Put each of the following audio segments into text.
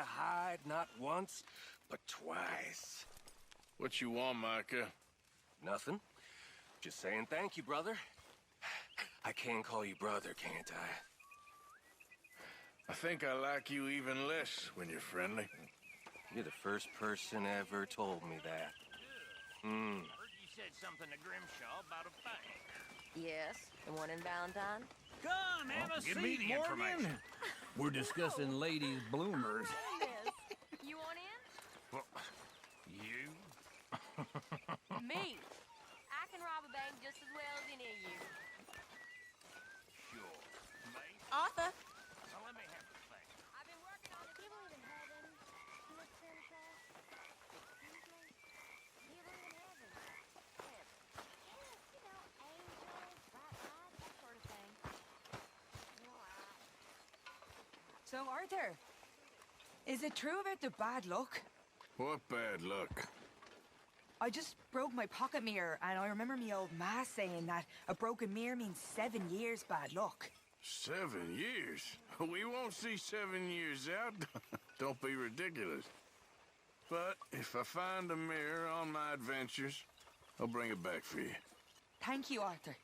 hide not once, but twice. What you want, Micah? Nothing. Just saying thank you, brother. I can call you brother, can't I? I think I like you even less when you're friendly. You're the first person ever told me that. Heard you said something to Grimshaw about a fight. Yes, the one in Valentine? Come, have a Give me seat, the Morgan. information. We're discussing ladies' bloomers. Yes. You want in? You? Me. I can rob a bank just as well as any of you. Sure. Mate, Arthur. now let me have the thing. I've been working on it. Do you believe in heaven, Miss Santa Claus? Excuse me? Do you believe in heaven? Heaven. Yes, you know, angels, bright lights, that sort of thing. So, Arthur, is it true about the bad luck? What bad luck? I just broke my pocket mirror, and I remember me old ma saying that a broken mirror means 7 years bad luck. 7 years? We won't see 7 years out. Don't be ridiculous. But if I find a mirror on my adventures, I'll bring it back for you. Thank you, Arthur.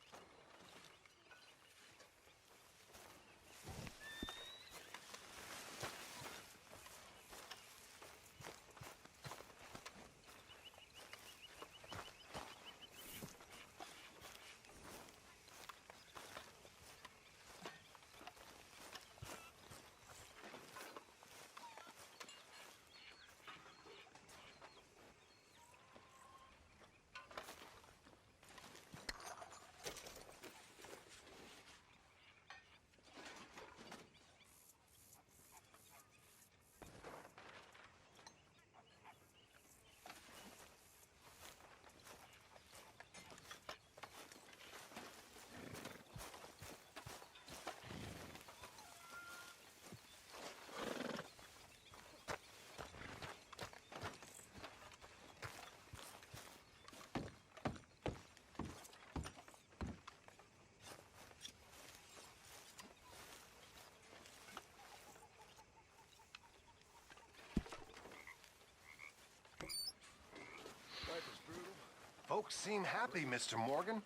Folks seem happy, Mr. Morgan.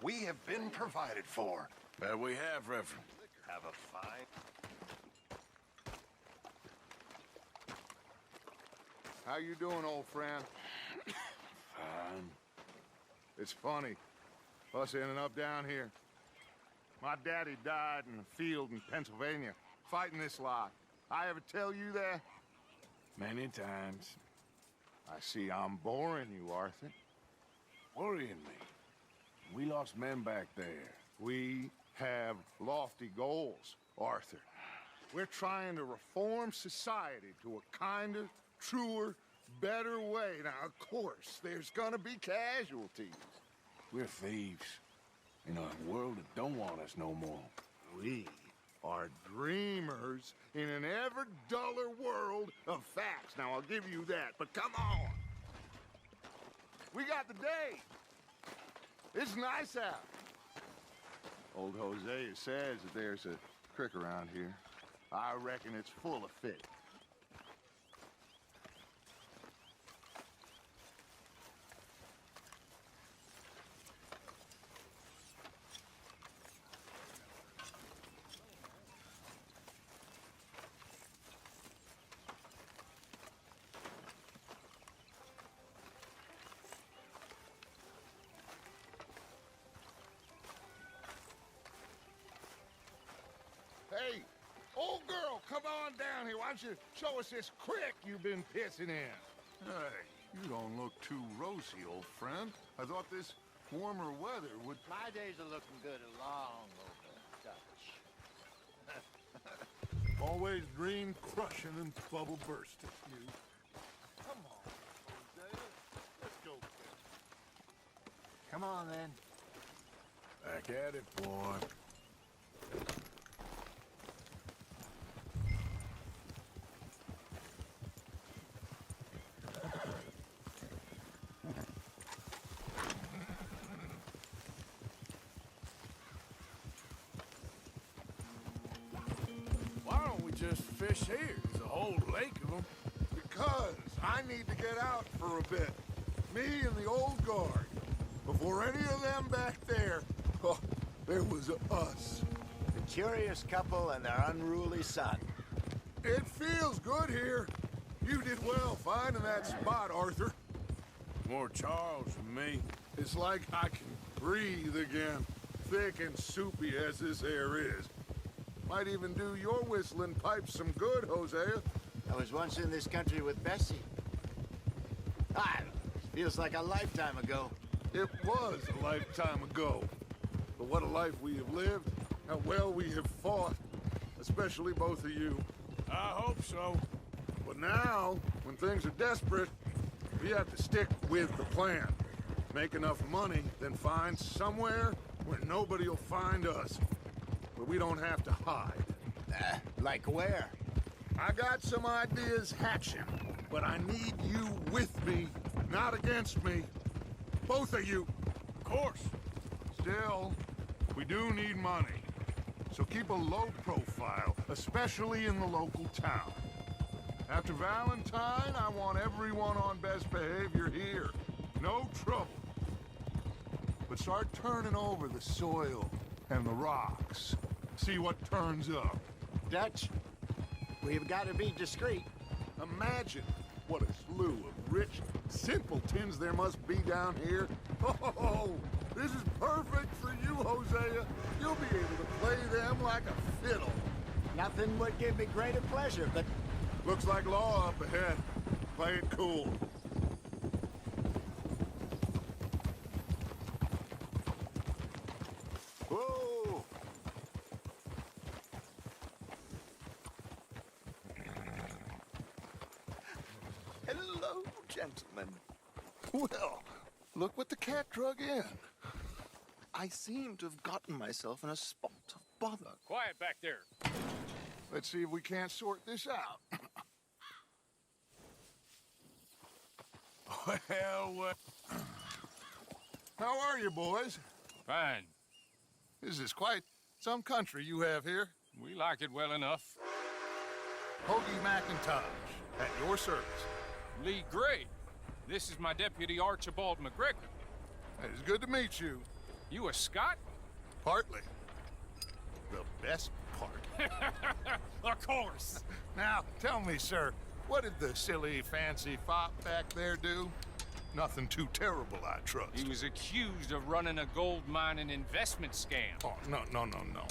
We have been provided for. That we have, Reverend. Have a fine... How you doing, old friend? Fine. It's funny, us ending up down here. My daddy died in a field in Pennsylvania, fighting this lot. I ever tell you that? Many times. I see I'm boring you, Arthur. Worrying me. We lost men back there. We have lofty goals, Arthur. We're trying to reform society to a kinder, truer, better way. Now, of course, there's gonna be casualties. We're thieves. In a world that don't want us no more. We are dreamers in an ever duller world of facts. Now, I'll give you that, but come on. We got the day. It's nice out. Old Hosea says that there's a creek around here. I reckon it's full of fish. Hey, old girl, come on down here. Why don't you show us this creek you've been pissing in? Hey, you don't look too rosy, old friend. I thought this warmer weather would... My days are looking good along over Dutch. Always dream crushing and bubble bursting, you. Come on, Hosea. Let's go. Come on, then. Back at it, boy. Why don't we just fish here? There's a whole lake of I need to get out for a bit. Me and the old guard. Before any of them back there, oh, there was us. The curious couple and their unruly son. It feels good here. You did well finding that spot, Arthur. More Charles than me. It's like I can breathe again, thick and soupy as this air is. Might even do your whistling pipes some good, Hosea. I was once in this country with Bessie. Feels like a lifetime ago. It was a lifetime ago. But what a life we have lived, how well we have fought, especially both of you. I hope so. But now, when things are desperate, we have to stick with the plan. Make enough money, then find somewhere where nobody will find us. Where we don't have to hide. Like where? I got some ideas hatching, but I need you with me, not against me. Both of you. Of course. Still, we do need money. So keep a low profile, especially in the local town. After Valentine, I want everyone on best behavior here. No trouble. But start turning over the soil and the rocks. See what turns up. Dutch, we've got to be discreet. Imagine what a slew of rich simpletons there must be down here. Oh, this is perfect for you, Hosea. You'll be able to play them like a fiddle. Nothing would give me greater pleasure, but... Looks like law up ahead. Play it cool. Whoa! Hello, gentlemen. Well, look what the cat drug in. I seem to have gotten myself in a spot of bother. Quiet back there. Let's see if we can't sort this out. Well, How are you, boys? Fine. This is quite some country you have here. We like it well enough. Hoagie McIntosh, at your service. Lee Gray. This is my deputy Archibald McGregor. It is good to meet you. You a Scot? Partly. The best part. Of course. Now, tell me, sir, what did the silly, fancy fop back there do? Nothing too terrible, I trust. He was accused of running a gold mining investment scam. Oh, no.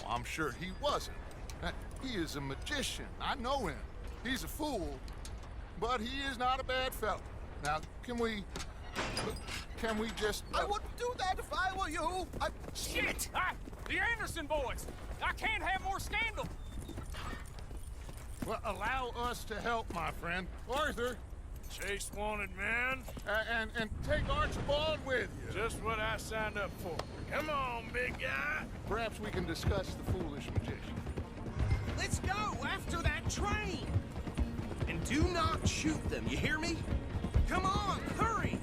I'm sure he wasn't. He is a magician. I know him. He's a fool, but he is not a bad fellow. Now, can we just... I wouldn't do that if I were you! Shit! The Anderson boys! I can't have more scandal! Well, allow us to help, my friend. Arthur, Chase wanted man. and take Archibald with you. Just what I signed up for. Come on, big guy. Perhaps we can discuss the foolish magician. Let's go after that train! And do not shoot them, you hear me? Come on, hurry!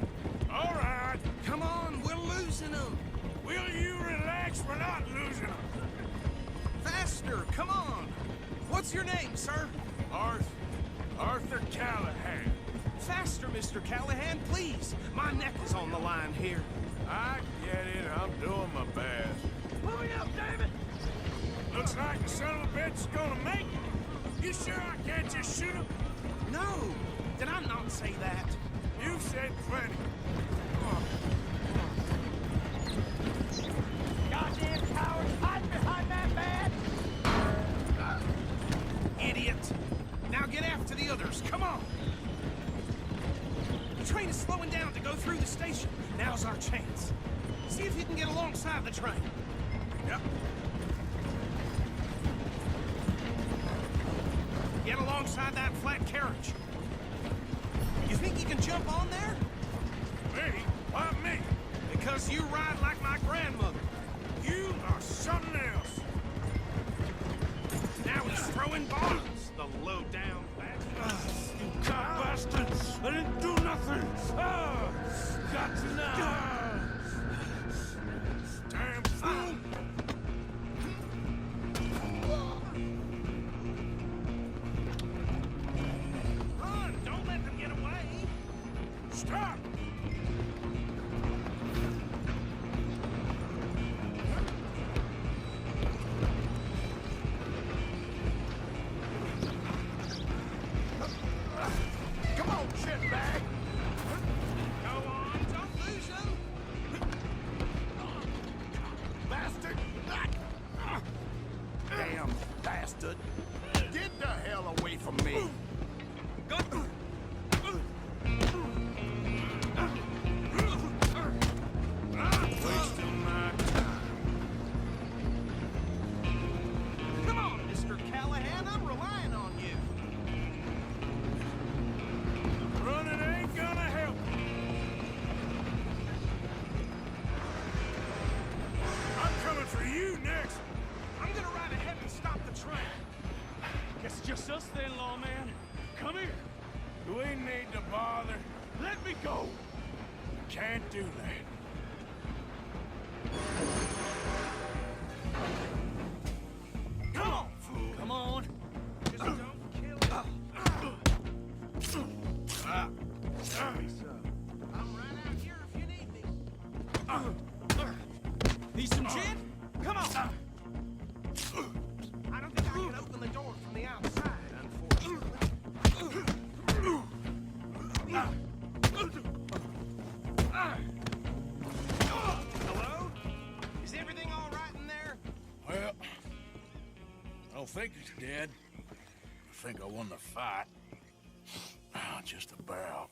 All right. Come on, we're losing them! Will you relax? We're not losing them. Faster, come on! What's your name, sir? Arthur Callahan. Faster, Mr. Callahan, please! My neck is on the line here. I get it. I'm doing my best. Hurry up, David! Looks like the son of a bitch is gonna make it. You sure I can't just shoot him? No! Did I not say that? You said plenty. Goddamn cowards! Hide behind that man! Idiot! Now get after the others, come on! The train is slowing down to go through the station. Now's our chance. See if you can get alongside the train. Yep. Get alongside that flat carriage. You think you can jump on there? Me? Why me? Because you ride like my grandmother. You are something else. Now he's throwing bombs, the low-down bastard. You cock bastards! I didn't do nothing! Got to know! Damn fool! Run! Don't let them get away! Come on, shitbag! Go on, don't lose him. Bastard! Damn bastard. Get the hell away from me! Wasting my time. Come on, Mr. Callahan, I'm relying on you. Running ain't gonna help. I'm coming for you next. I'm gonna ride ahead and stop the train. Guess it's just us then, lawman. Come here. Do we need to bother? Let me go. Can't do that. Come on, fool. Come on. Just don't kill him. I'm right out here if you need me. Need some gin? Come on. I don't think I can open the door from the outside, unfortunately. Hello? Is everything all right in there? Well, I don't think he's dead. I think I won the fight. Just about.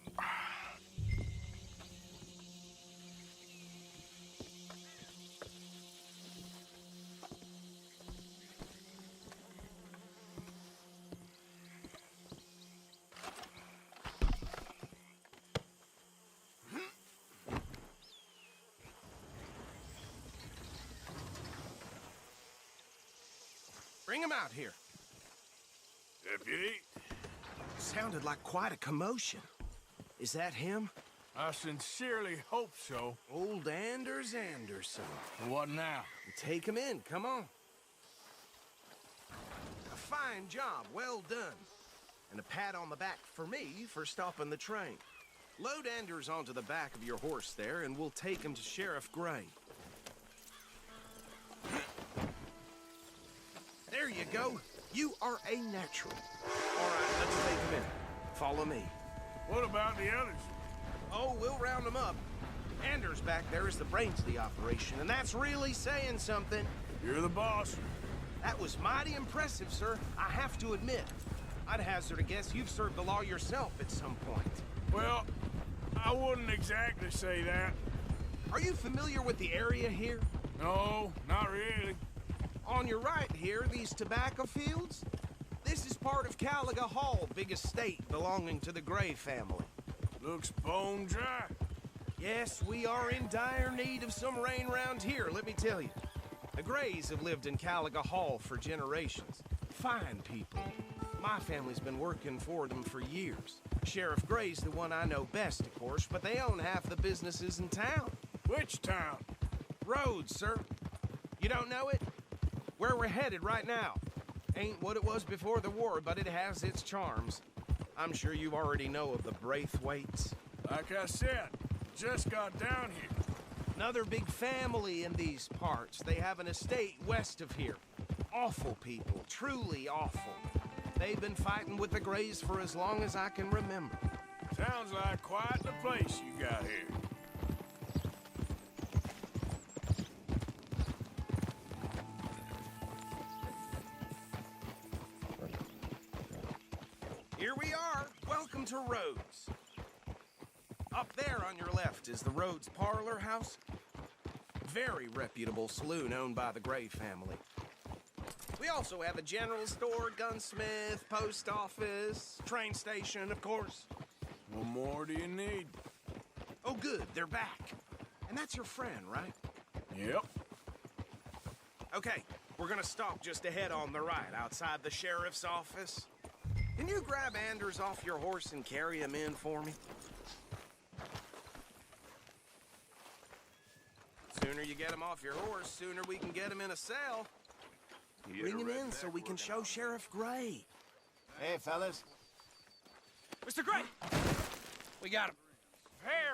Bring him out here. Deputy, Sounded like quite a commotion. Is that him? I sincerely hope so. Old Anders Anderson. What now? Take him in, come on. A fine job, well done. And a pat on the back for me for stopping the train. Load Anders onto the back of your horse there, and we'll take him to Sheriff Gray. There you go. You are a natural. All right, let's take him in. Follow me. What about the others? Oh, we'll round them up. Anders back there is the brains of the operation, and that's really saying something. You're the boss. That was mighty impressive, sir. I have to admit. I'd hazard a guess you've served the law yourself at some point. Well, I wouldn't exactly say that. Are you familiar with the area here? No, not really. On your right here, these tobacco fields? This is part of Caliga Hall, big estate belonging to the Gray family. Looks bone dry. Yes, we are in dire need of some rain round here, let me tell you. The Grays have lived in Caliga Hall for generations. Fine people. My family's been working for them for years. Sheriff Gray's the one I know best, of course, but they own half the businesses in town. Which town? Rhodes, sir. You don't know it? Where we're headed right now. Ain't what it was before the war, but it has its charms. I'm sure you already know of the Braithwaites. Like I said, just got down here. Another big family in these parts. They have an estate west of here. Awful people, truly awful. They've been fighting with the Grays for as long as I can remember. Sounds like quite the place you got here. Here we are. Welcome to Rhodes. Up there on your left is the Rhodes Parlor House. Very reputable saloon owned by the Gray family. We also have a general store, gunsmith, post office, train station, of course. What more do you need? Oh, good, they're back. And that's your friend, right? Yep. Okay, we're gonna stop just ahead on the right, outside the sheriff's office. Can you grab Anders off your horse and carry him in for me? Sooner you get him off your horse, sooner we can get him in a cell. Bring him in so we can show Sheriff Gray. Hey, fellas. Mr. Gray! We got him.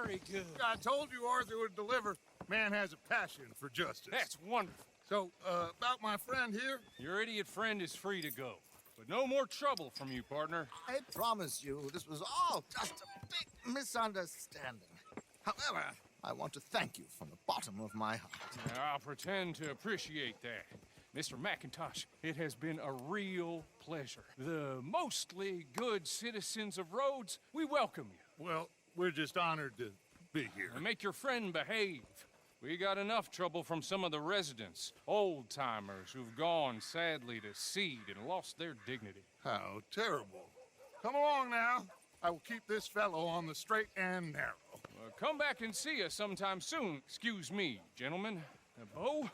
Very good. I told you Arthur would deliver. Man has a passion for justice. That's wonderful. So, about my friend here? Your idiot friend is free to go. But no more trouble from you, partner. I promise you, this was all just a big misunderstanding. However, I want to thank you from the bottom of my heart. I'll pretend to appreciate that. Mr. McIntosh, it has been a real pleasure. The mostly good citizens of Rhodes, we welcome you. Well, we're just honored to be here. And make your friend behave. We got enough trouble from some of the residents, old-timers who've gone, sadly, to seed and lost their dignity. How terrible. Come along now. I will keep this fellow on the straight and narrow. Come back and see us sometime soon. Excuse me, gentlemen. Bo,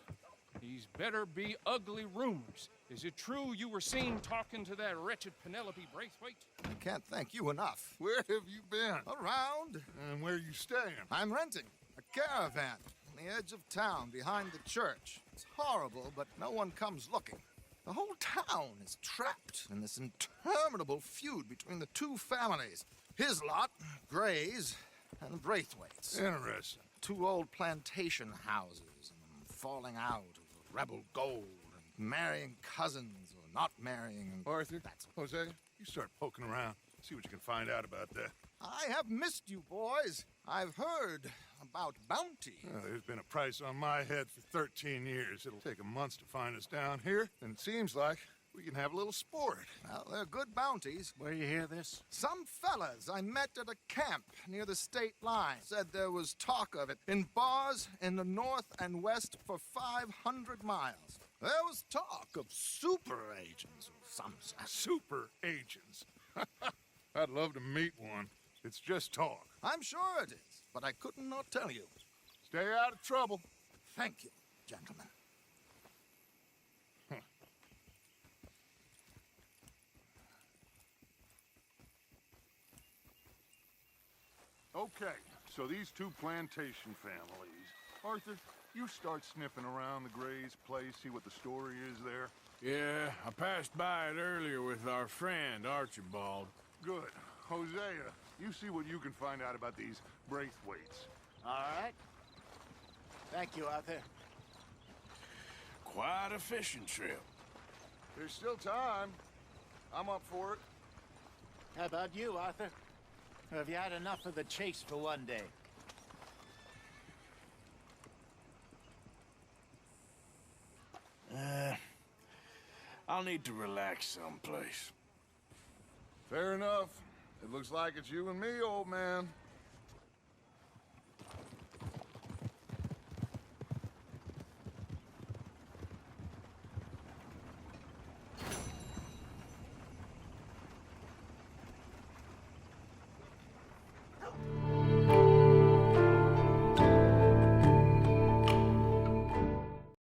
these better be ugly rumors. Is it true you were seen talking to that wretched Penelope Braithwaite? I can't thank you enough. Where have you been? Around. And where are you staying? I'm renting a caravan on the edge of town behind the church. It's horrible, but no one comes looking. The whole town is trapped in this interminable feud between the two families. His lot, Gray's, and Braithwaite's. Interesting. Two old plantation houses, and falling out over rebel gold, and marrying cousins or not marrying. And Arthur, that's Jose, you start poking around. See what you can find out about that. I have missed you, boys. I've heard about bounty. There's been a price on my head for 13 years. It'll take a month to find us down here, and it seems like we can have a little sport. Well, they're good bounties. Where you hear this? Some fellas I met at a camp near the state line said there was talk of it in bars in the north and west for 500 miles. There was talk of super agents of some sort. Super agents. I'd love to meet one. It's just talk. I'm sure it is, but I couldn't not tell you. Stay out of trouble. Thank you, gentlemen. Okay, so these two plantation families. Arthur, you start sniffing around the Gray's place, see what the story is there. Yeah, I passed by it earlier with our friend, Archibald. Good. Hosea, you see what you can find out about these Braithwaites. All right. Thank you, Arthur. Quite a fishing trip. There's still time. I'm up for it. How about you, Arthur? Have you had enough of the chase for one day? I'll need to relax someplace. Fair enough. It looks like it's you and me, old man.